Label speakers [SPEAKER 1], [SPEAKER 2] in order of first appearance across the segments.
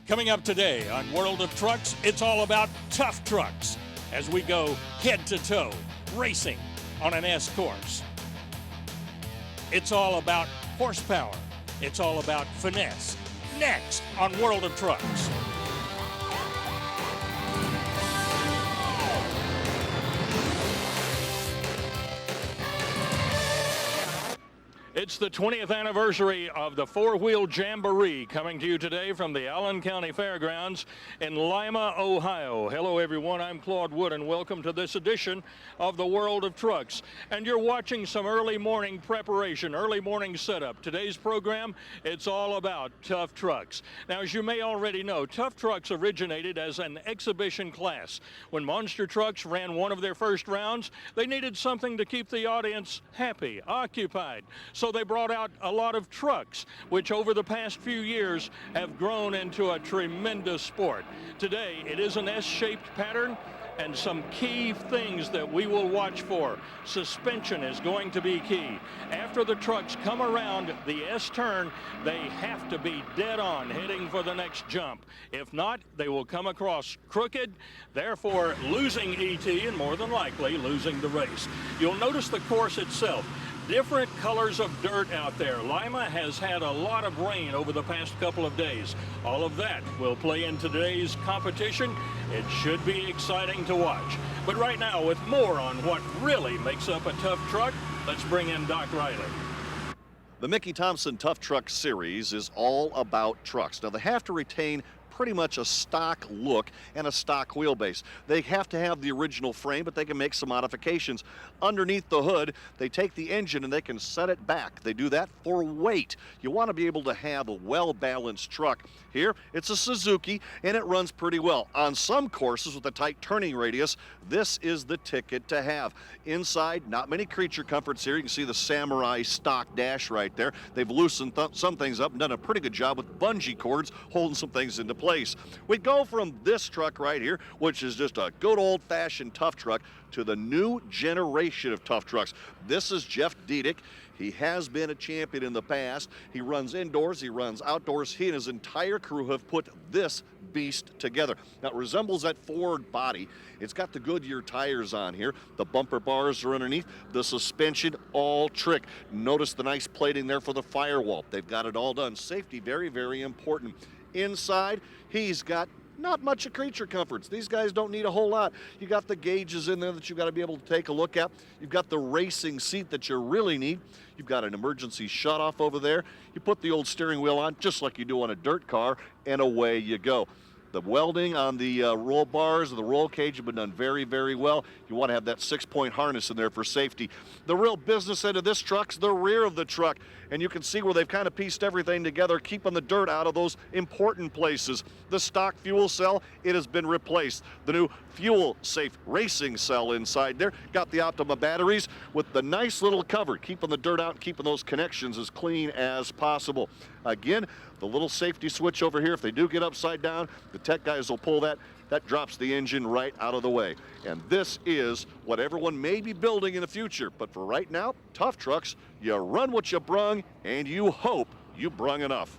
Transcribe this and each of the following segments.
[SPEAKER 1] Coming up today on World of Trucks, it's all about tough trucks as we go head to toe racing on an S course. It's all about horsepower. It's all about finesse. Next on World of Trucks. It's the 20th anniversary of the four-wheel jamboree, coming to you today from the Allen County Fairgrounds in Lima, Ohio. Hello everyone, I'm Claude Wood and welcome to this edition of the World of Trucks. And you're watching some early morning preparation, early morning setup. Today's program, it's all about tough trucks. Now, as you may already know, tough trucks originated as an exhibition class. When monster trucks ran one of their first rounds, they needed something to keep the audience happy, occupied. So they brought out a lot of trucks, which over the past few years have grown into a tremendous sport. Today, it is an S-shaped pattern and some key things that we will watch for. Suspension is going to be key. After the trucks come around the S-turn, they have to be dead on heading for the next jump. If not, they will come across crooked, therefore losing ET and more than likely losing the race. You'll notice the course itself. Different colors of dirt out there. Lima has had a lot of rain over the past couple of days. All of that will play in today's competition. It should be exciting to watch. But right now, with more on what really makes up a tough truck, let's bring in Doc Riley.
[SPEAKER 2] The Mickey Thompson Tough Truck Series is all about trucks. Now, they have to retain pretty much a stock look and a stock wheelbase. They have to have the original frame, but they can make some modifications. Underneath the hood, they take the engine and they can set it back. They do that for weight. You want to be able to have a well-balanced truck. Here, it's a Suzuki, and it runs pretty well. On some courses with a tight turning radius, this is the ticket to have. Inside, not many creature comforts here. You can see the Samurai stock dash right there. They've loosened some things up and done a pretty good job with bungee cords holding some things into place. We go from this truck right here, which is just a good old-fashioned tough truck, to the new generation of tough trucks. This is Jeff Diedick. He has been a champion in the past. He runs indoors, he runs outdoors. He and his entire crew have put this beast together. Now, it resembles that Ford body. It's got the Goodyear tires on here. The bumper bars are underneath. The suspension, all trick. Notice the nice plating there for the firewall. They've got it all done. Safety, very, very important. Inside, he's got not much of creature comforts. These guys don't need a whole lot. You got the gauges in there that you've got to be able to take a look at. You've got the racing seat that you really need. You've got an emergency shut-off over there. You put the old steering wheel on just like you do on a dirt car, and away you go. The welding on the roll bars and the roll cage have been done very, very well. You want to have that 6-point harness in there for safety. The real business end of this truck's the rear of the truck, and you can see where they've kind of pieced everything together, keeping the dirt out of those important places. The stock fuel cell, it has been replaced. The new fuel-safe racing cell inside there. Got the Optima batteries with the nice little cover, keeping the dirt out and keeping those connections as clean as possible. Again, the little safety switch over here, if they do get upside down, the tech guys will pull that. That drops the engine right out of the way. And this is what everyone may be building in the future. But for right now, tough trucks, you run what you brung, and you hope you brung enough.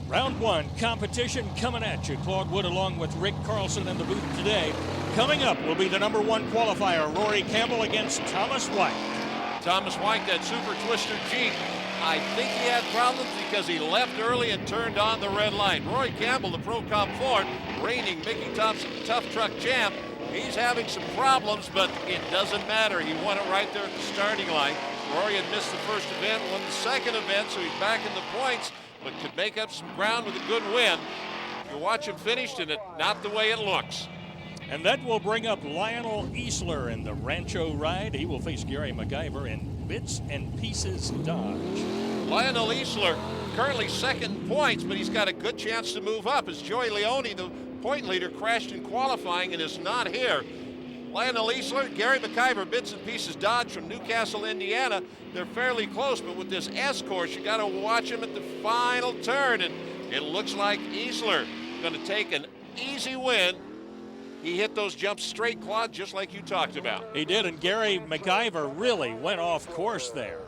[SPEAKER 1] Round one, competition coming at you. Claude Wood along with Rick Carlson in the booth today. Coming up will be the number one qualifier, Rory Campbell against Thomas White.
[SPEAKER 3] Thomas White, that Super Twister Jeep, I think he had problems because he left early and turned on the red light. Rory Campbell, the Pro Comp Ford, reigning Mickey Thompson Tough Truck champ, he's having some problems, but it doesn't matter. He won it right there at the starting line. Rory had missed the first event, won the second event, so he's back in the points, but could make up some ground with a good win. You watch him finish, and it's not the way it looks.
[SPEAKER 1] And that will bring up Lionel Easler in the Rancho ride. He will face Gary MacGyver in Bits and Pieces Dodge.
[SPEAKER 3] Lionel Easler currently second in points, but he's got a good chance to move up as Joey Leone, the point leader, crashed in qualifying and is not here. Lionel Easler, Gary MacGyver, Bits and Pieces Dodge from Newcastle, Indiana. They're fairly close, but with this S course, you got to watch him at the final turn, and it looks like Easler going to take an easy win. He hit those jumps straight, Claude, just like you talked about.
[SPEAKER 1] He did, and Gary MacGyver really went off course there.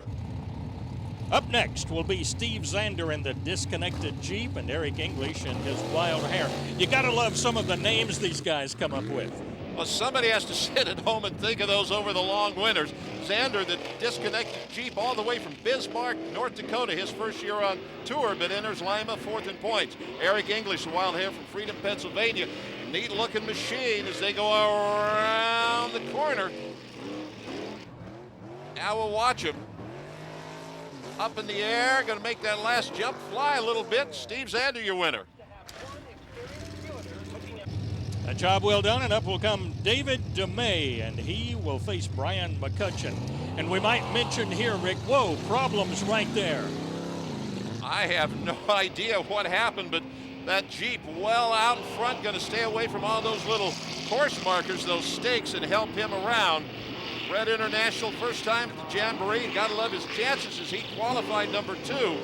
[SPEAKER 1] Up next will be Steve Zander in the disconnected Jeep and Eric English in his wild hair. You gotta love some of the names these guys come up with.
[SPEAKER 3] Well, somebody has to sit at home and think of those over the long winters. Zander, the disconnected Jeep, all the way from Bismarck, North Dakota, his first year on tour, but enters Lima 4th in points. Eric English, the wild hair from Freedom, Pennsylvania. Neat looking machine as they go around the corner. Now we'll watch him. Up in the air, going to make that last jump fly a little bit. Steve Zander, your winner.
[SPEAKER 1] A job well done, and up will come David DeMay, and he will face Brian McCutcheon. And we might mention here, Rick, whoa, problems right there.
[SPEAKER 3] I have no idea what happened, but that Jeep well out in front, going to stay away from all those little course markers, those stakes, and help him around. Red International, first time at the Jamboree. Got to love his chances as he qualified number 2.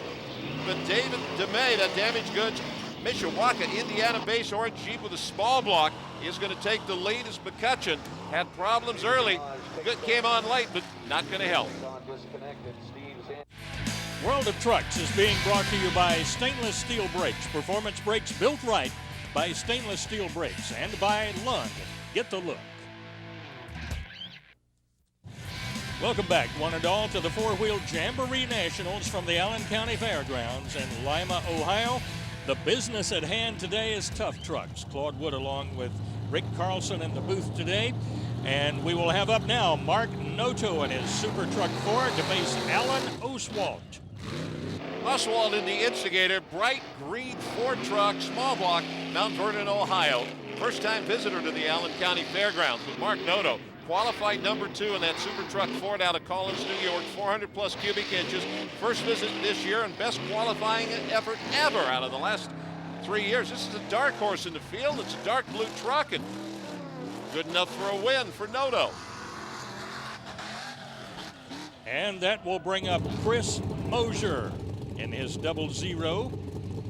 [SPEAKER 3] But David DeMay, that damaged goods, Mishawaka, Indiana-based orange Jeep with a small block, is going to take the lead as McCutcheon had problems early. Good came on late, but not going to help.
[SPEAKER 1] World of Trucks is being brought to you by Stainless Steel Brakes. Performance brakes built right by Stainless Steel Brakes, and by Lund. Get the look. Welcome back, one and all, to the four-wheel Jamboree Nationals from the Allen County Fairgrounds in Lima, Ohio. The business at hand today is Tough Trucks. Claude Wood along with Rick Carlson in the booth today. And we will have up now Mark Noto and his Super Truck 4 to face Alan Oswalt.
[SPEAKER 3] Oswald in the Instigator, bright green Ford truck, small block, Mount Vernon, Ohio. First-time visitor to the Allen County Fairgrounds with Mark Noto. Qualified number 2 in that Super Truck Ford out of Collins, New York, 400-plus cubic inches. First visit this year and best qualifying effort ever out of the last 3 years. This is a dark horse in the field. It's a dark blue truck and good enough for a win for Noto.
[SPEAKER 1] And that will bring up Chris Mosier in his 00.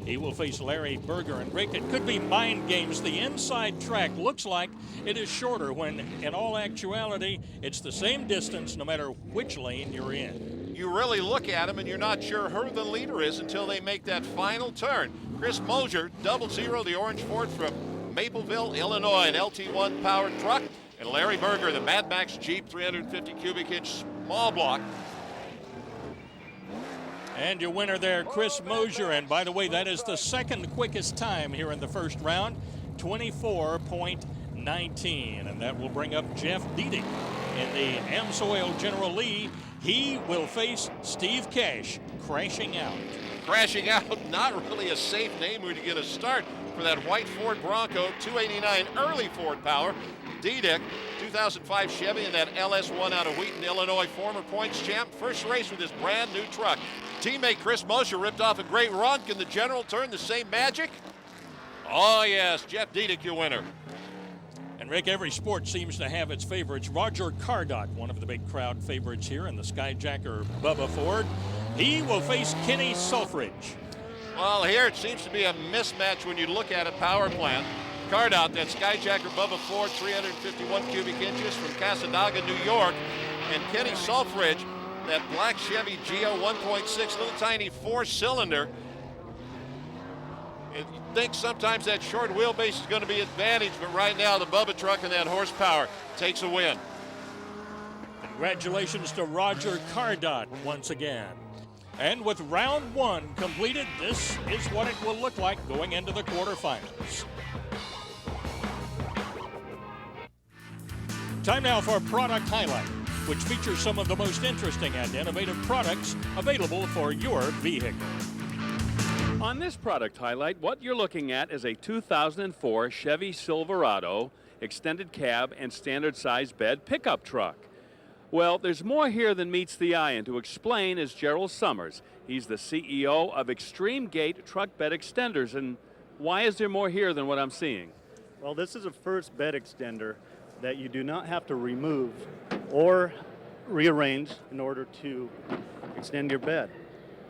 [SPEAKER 1] He will face Larry Berger and Rick. It could be mind games. The inside track looks like it is shorter when in all actuality it's the same distance no matter which lane you're in.
[SPEAKER 3] You really look at him and you're not sure who the leader is until they make that final turn. Chris Mosier, 00, the orange Ford from Mapleville, Illinois, an LT1 powered truck. And Larry Berger, the Mad Max Jeep, 350 cubic inch small block.
[SPEAKER 1] And your winner there, Chris Mosier. And by the way, that is the second quickest time here in the first round, 24.19. And that will bring up Jeff Diedick in the AMSOIL General Lee. He will face Steve Cash, crashing out.
[SPEAKER 3] Crashing out, not really a safe name when you get a start for that white Ford Bronco, 289 early Ford power. Diedick, 2005 Chevy in that LS1 out of Wheaton, Illinois, former points champ. First race with his brand new truck. Teammate Chris Mosier ripped off a great run. Can the General turn the same magic? Oh yes, Jeff Diedick, your winner.
[SPEAKER 1] And Rick, every sport seems to have its favorites. Roger Cardot, one of the big crowd favorites here in the Skyjacker Bubba Ford. He will face Kenny Sulfridge.
[SPEAKER 3] Well, here it seems to be a mismatch when you look at a power plant. Cardot, that Skyjacker Bubba Ford, 351 cubic inches from Cassadaga, New York. And Kenny Sulfridge, that black Chevy Geo 1.6, little tiny 4-cylinder. You think sometimes that short wheelbase is going to be advantage, but right now the Bubba truck and that horsepower takes a win.
[SPEAKER 1] Congratulations to Roger Cardot once again. And with round 1 completed, this is what it will look like going into the quarterfinals. Time now for Product Highlight, which features some of the most interesting and innovative products available for your vehicle.
[SPEAKER 4] On this Product Highlight, what you're looking at is a 2004 Chevy Silverado extended cab and standard size bed pickup truck. Well, there's more here than meets the eye, and to explain is Gerald Summers. He's the CEO of Extreme Gate Truck Bed Extenders. And why is there more here than what I'm seeing?
[SPEAKER 5] Well, this is a first bed extender that you do not have to remove or rearrange in order to extend your bed.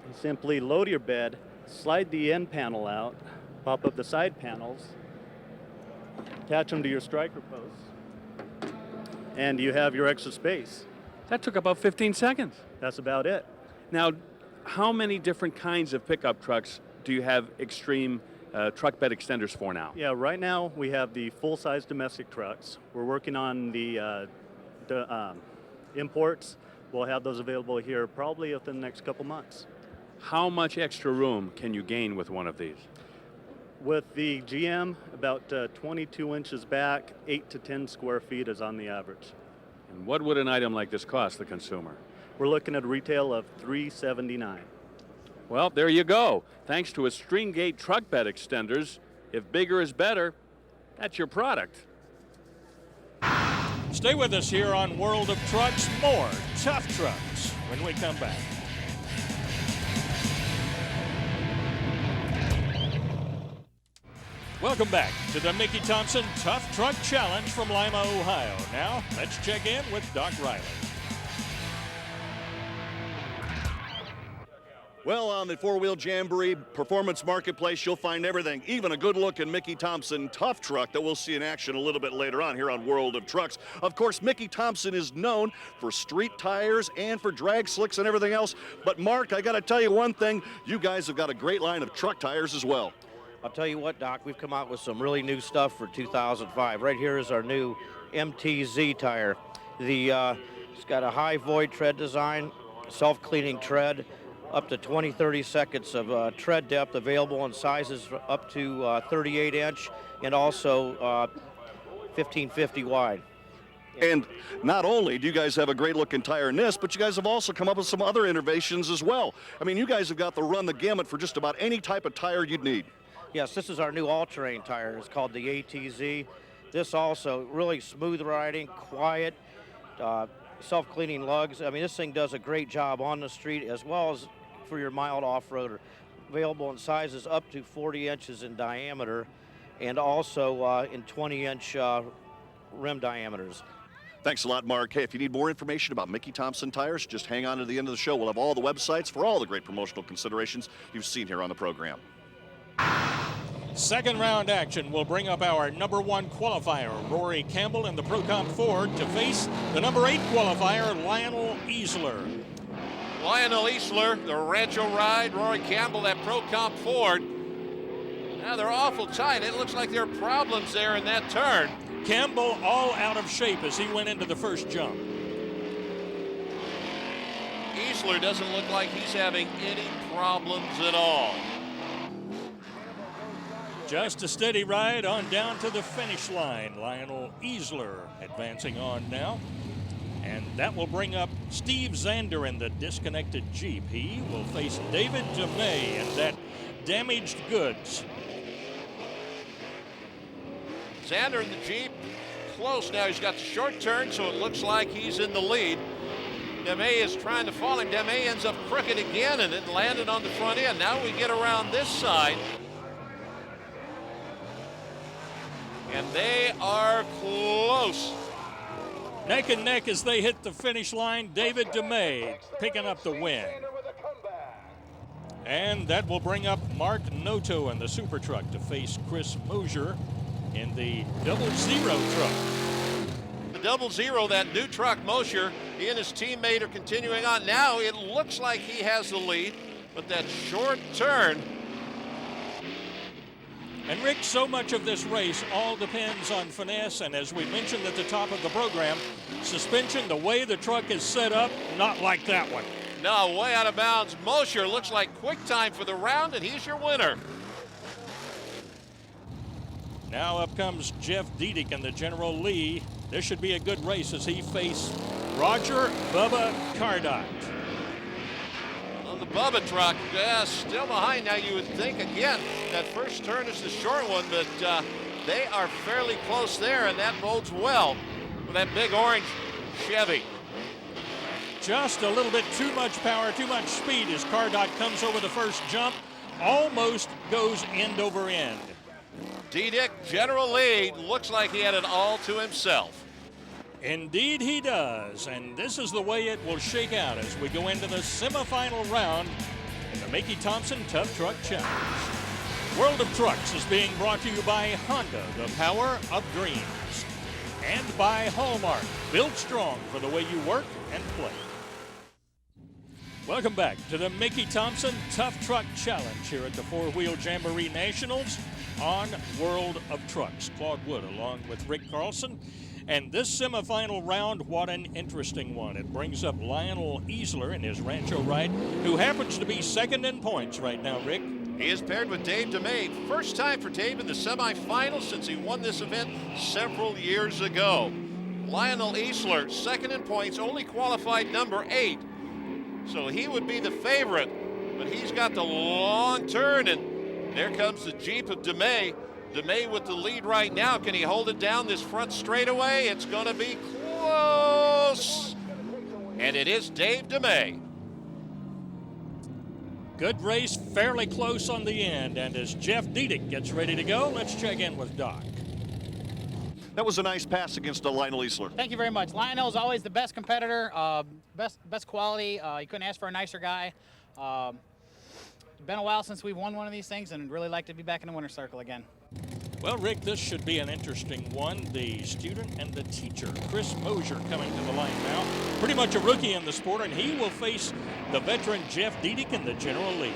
[SPEAKER 5] You simply load your bed, slide the end panel out, pop up the side panels, attach them to your striker posts, and you have your extra space.
[SPEAKER 4] That took about 15 seconds.
[SPEAKER 5] That's about it.
[SPEAKER 4] Now, how many different kinds of pickup trucks do you have extreme truck bed extenders for now?
[SPEAKER 5] Yeah, right now we have the full-size domestic trucks. We're working on the imports. We'll have those available here probably within the next couple months.
[SPEAKER 4] How much extra room can you gain with one of these?
[SPEAKER 5] With the GM, about 22 inches back, 8 to 10 square feet is on the average.
[SPEAKER 4] And what would an item like this cost the consumer?
[SPEAKER 5] We're looking at a retail of $379.
[SPEAKER 4] Well, there you go. Thanks to a string gate truck bed extenders, if bigger is better, that's your product.
[SPEAKER 1] Stay with us here on World of Trucks. More Tough Trucks when we come back. Welcome back to the Mickey Thompson Tough Truck Challenge from Lima, Ohio. Now, let's check in with Doc Riley.
[SPEAKER 2] Well, on the four-wheel Jamboree Performance Marketplace, you'll find everything, even a good-looking Mickey Thompson tough truck that we'll see in action a little bit later on here on World of Trucks. Of course, Mickey Thompson is known for street tires and for drag slicks and everything else. But, Mark, I got to tell you one thing. You guys have got a great line of truck tires as well.
[SPEAKER 6] I'll tell you what, Doc, we've come out with some really new stuff for 2005. Right here is our new MTZ tire. It's got a high void tread design, self-cleaning tread, up to 20-30 seconds of tread depth, available in sizes up to 38 inch and also 1550 wide.
[SPEAKER 2] And not only do you guys have a great looking tire in this, but you guys have also come up with some other innovations as well. I mean, you guys have got to run the gamut for just about any type of tire you'd need.
[SPEAKER 6] Yes, this is our new all-terrain tire. It's called the ATZ. This also really smooth riding, quiet, self-cleaning lugs. I mean, this thing does a great job on the street as well as for your mild off-roader. Available in sizes up to 40 inches in diameter and also in 20-inch rim diameters.
[SPEAKER 2] Thanks a lot, Mark. Hey, if you need more information about Mickey Thompson tires, just hang on to the end of the show. We'll have all the websites for all the great promotional considerations you've seen here on the program.
[SPEAKER 1] Second round action will bring up our number 1 qualifier, Rory Campbell in the Pro Comp Ford, to face the number 8 qualifier, Lionel Easler.
[SPEAKER 3] Lionel Easler, the Rancho Ride, Rory Campbell, that Pro Comp Ford. Now they're awful tight. It looks like there are problems there in that turn.
[SPEAKER 1] Campbell all out of shape as he went into the first jump.
[SPEAKER 3] Easler doesn't look like he's having any problems at all.
[SPEAKER 1] Just a steady ride on down to the finish line. Lionel Easler advancing on now. And that will bring up Steve Zander in the disconnected Jeep. He will face David DeMay in that damaged goods.
[SPEAKER 3] Zander in the Jeep, close now. He's got the short turn, so it looks like he's in the lead. DeMay is trying to follow him. DeMay ends up crooked again and it landed on the front end. Now we get around this side. And they are close.
[SPEAKER 1] Neck and neck as they hit the finish line. David DeMay picking up the win. And that will bring up Mark Noto in the Super Truck to face Chris Mosier in the 00 truck.
[SPEAKER 3] The 00, that new truck, Mosier, he and his teammate are continuing on. Now it looks like he has the lead, but that short turn.
[SPEAKER 1] And Rick, so much of this race all depends on finesse, and as we mentioned at the top of the program, suspension, the way the truck is set up, not like that one.
[SPEAKER 3] No, way out of bounds. Mosier looks like quick time for the round, and he's your winner.
[SPEAKER 1] Now up comes Jeff Diedick and the General Lee. This should be a good race as he faces Roger Bubba Cardot.
[SPEAKER 3] On the Bubba truck, still behind now. You would think, again, that first turn is the short one, but they are fairly close there, and that bodes well for that big orange Chevy.
[SPEAKER 1] Just a little bit too much power, too much speed as Cardot comes over the first jump, almost goes end over end.
[SPEAKER 3] Diedick, General Lee, looks like he had it all to himself.
[SPEAKER 1] Indeed he does, and this is the way it will shake out as we go into the semifinal round in the Mickey Thompson Tough Truck Challenge. World of Trucks is being brought to you by Honda, the power of dreams, and by Hallmark, built strong for the way you work and play. Welcome back to the Mickey Thompson Tough Truck Challenge here at the Four Wheel Jamboree Nationals on World of Trucks. Claude Wood along with Rick Carlson. And this semifinal round, what an interesting one. It brings up Lionel Easler in his Rancho ride, who happens to be second in points right now, Rick.
[SPEAKER 3] He is paired with Dave DeMay. First time for Dave in the semifinals since he won this event several years ago. Lionel Easler, second in points, only qualified number 8. So he would be the favorite, but he's got the long turn, and there comes the Jeep of DeMay. DeMay with the lead right now. Can he hold it down this front straightaway? It's going to be close. And it is Dave DeMay.
[SPEAKER 1] Good race, fairly close on the end. And as Jeff Diedick gets ready to go, let's check in with Doc.
[SPEAKER 2] That was a nice pass against Lionel Easler.
[SPEAKER 7] Thank you very much. Lionel is always the best competitor, best quality. You couldn't ask for a nicer guy. It's been a while since we've won one of these things, and really like to be back in the winner's circle again.
[SPEAKER 1] Well, Rick, this should be an interesting one. The student and the teacher, Chris Mosier, coming to the line now. Pretty much a rookie in the sport, and he will face the veteran Jeff Diedick in the general lead.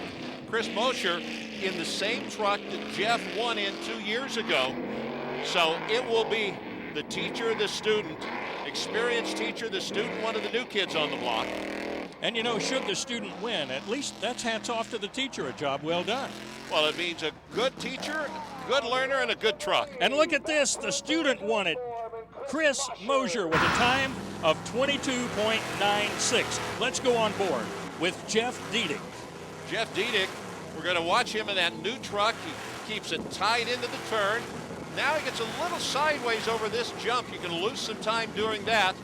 [SPEAKER 3] Chris Mosier in the same truck that Jeff won in 2 years ago. So it will be the teacher, the student, experienced teacher, the student, one of the new kids on the block.
[SPEAKER 1] And you know, should the student win, at least that's hats off to the teacher, a job well done.
[SPEAKER 3] Well, it means a good teacher, good learner, and a good truck.
[SPEAKER 1] And look at this, the student won it. Chris Mosier with a time of 22.96. Let's go on board with Jeff Diedick.
[SPEAKER 3] Jeff Diedick, we're going to watch him in that new truck. He keeps it tied into the turn. Now he gets a little sideways over this jump. You can lose some time doing that.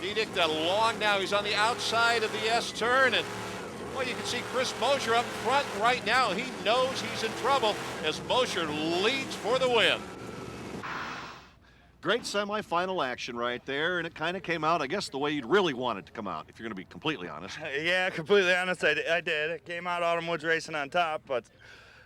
[SPEAKER 3] Diedick, that long now, he's on the outside of the S turn, and well, you can see Chris Mosier up front right now. He knows he's in trouble as Mosier leads for the win.
[SPEAKER 2] Great semifinal action right there, and it kind of came out, I guess, the way you'd really want it to come out, if you're going to be completely honest.
[SPEAKER 8] Yeah, completely honest, I did. It came out Autumn Woods racing on top, but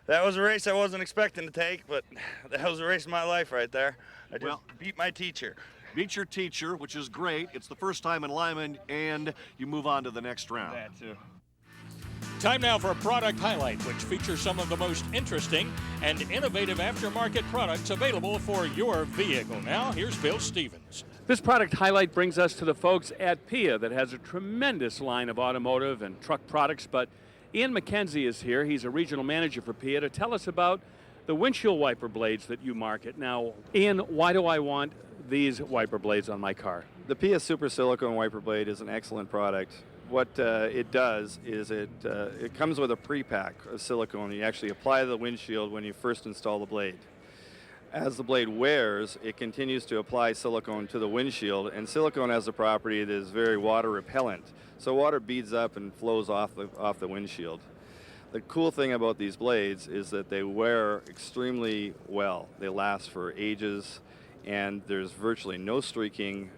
[SPEAKER 8] that was a race I wasn't expecting to take, but that was a race of my life right there. I just beat my teacher.
[SPEAKER 2] Beat your teacher, which is great. It's the first time in Lima, and you move on to the next round.
[SPEAKER 8] That too.
[SPEAKER 1] Time now for a product highlight, which features some of the most interesting and innovative aftermarket products available for your vehicle. Now, here's Bill Stevens.
[SPEAKER 4] This product highlight brings us to the folks at PIA that has a tremendous line of automotive and truck products, but Ian McKenzie is here. He's a regional manager for PIA to tell us about the windshield wiper blades that you market. Now, Ian, why do I want these wiper blades on my car?
[SPEAKER 9] The PIA Super Silicone Wiper Blade is an excellent product. What it does is it comes with a pre-pack of silicone. You actually apply the windshield when you first install the blade. As the blade wears, it continues to apply silicone to the windshield, and silicone has a property that is very water repellent. So water beads up and flows off the windshield. The cool thing about these blades is that they wear extremely well. They last for ages, and there's virtually no streaking,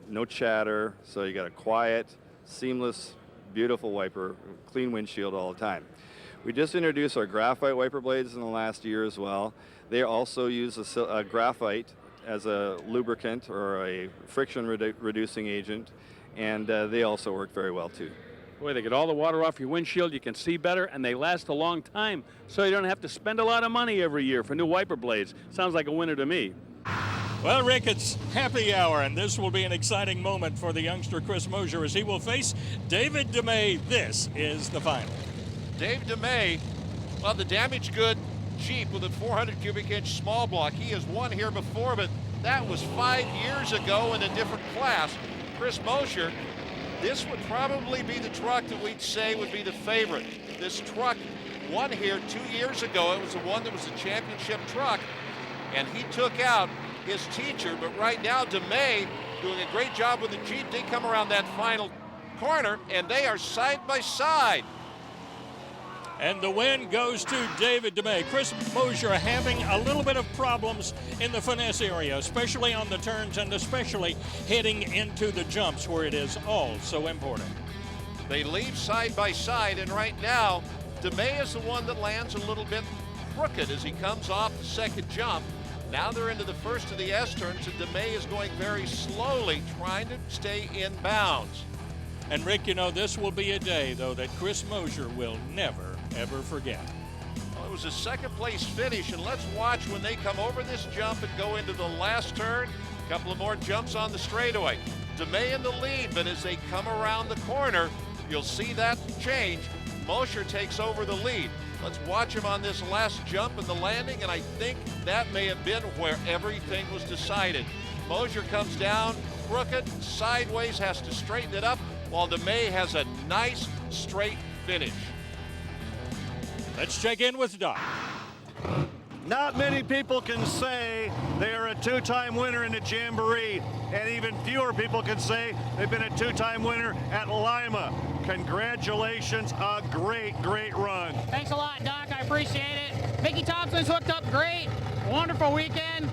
[SPEAKER 9] no chatter, so you got a quiet, seamless, beautiful wiper, clean windshield all the time. We just introduced our graphite wiper blades in the last year as well. They also use a graphite as a lubricant or a friction reducing agent, and they also work very well too.
[SPEAKER 4] Boy, they get all the water off your windshield, you can see better, and they last a long time, so you don't have to spend a lot of money every year for new wiper blades. Sounds like a winner to me.
[SPEAKER 1] Well, Rick, it's happy hour, and this will be an exciting moment for the youngster Chris Mosier as he will face David DeMay. This is the final.
[SPEAKER 3] Dave DeMay, well, the damaged good Jeep with a 400 cubic inch small block. He has won here before, but that was 5 years ago in a different class. Chris Mosier, this would probably be the truck that we'd say would be the favorite. This truck won here 2 years ago. It was the one that was the championship truck, and he took out his teacher, but right now DeMay doing a great job with the Jeep. They come around that final corner, and they are side by side.
[SPEAKER 1] And the win goes to David DeMay. Chris Mosier having a little bit of problems in the finesse area, especially on the turns and especially heading into the jumps where it is all so important.
[SPEAKER 3] They leave side by side, and right now, DeMay is the one that lands a little bit crooked as he comes off the second jump. Now they're into the first of the S turns, and DeMay is going very slowly, trying to stay in bounds.
[SPEAKER 1] And Rick, you know, this will be a day, though, that Chris Mosier will never, ever forget.
[SPEAKER 3] Well, it was a second place finish, and let's watch when they come over this jump and go into the last turn. A couple of more jumps on the straightaway. DeMay in the lead, but as they come around the corner, you'll see that change. Mosier takes over the lead. Let's watch him on this last jump and the landing, and I think that may have been where everything was decided. Mosier comes down crooked, sideways, has to straighten it up, while DeMay has a nice straight finish.
[SPEAKER 1] Let's check in with Doc.
[SPEAKER 2] Not many people can say they're a two-time winner in the Jamboree, and even fewer people can say they've been a two-time winner at Lima. Congratulations, a great, great run.
[SPEAKER 7] Thanks a lot, Doc. I appreciate it. Mickey Thompson's hooked up great. Wonderful weekend.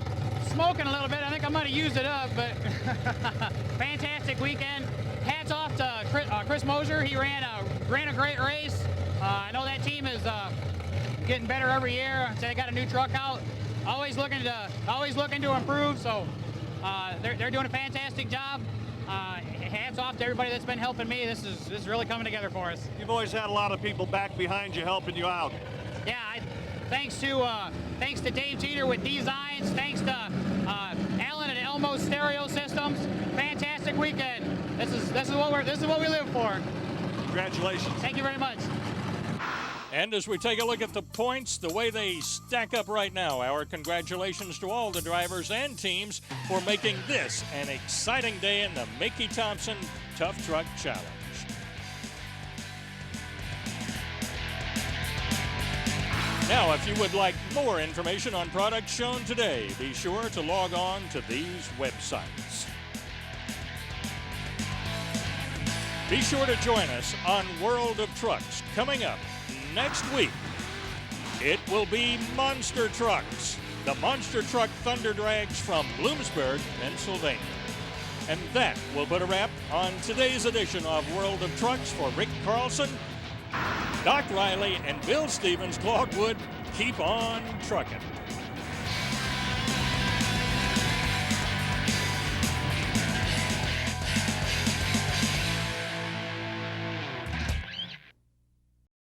[SPEAKER 7] Smoking a little bit. I think I might have used it up, but fantastic weekend. Hats off to Chris Mosier. He ran a great race. I know that team is getting better every year. So they got a new truck out. Always looking to improve. So they're doing a fantastic job. Hats off to everybody that's been helping me. This is really coming together for us.
[SPEAKER 2] You've always had a lot of people back behind you helping you out.
[SPEAKER 7] Yeah, thanks to Dave Teeter with Designs. Thanks to Alan and Elmo Stereo Systems. Fantastic weekend. This is what we live for.
[SPEAKER 2] Congratulations.
[SPEAKER 7] Thank you very much.
[SPEAKER 1] And as we take a look at the points, the way they stack up right now, our congratulations to all the drivers and teams for making this an exciting day in the Mickey Thompson Tough Truck Challenge. Now, if you would like more information on products shown today, be sure to log on to these websites. Be sure to join us on World of Trucks coming up next week. It will be monster trucks, the monster truck Thunder Drags from Bloomsburg, Pennsylvania. And that will put a wrap on today's edition of World of Trucks. For Rick Carlson, Doc Riley, and Bill Stevens, Claude Wood, keep on trucking.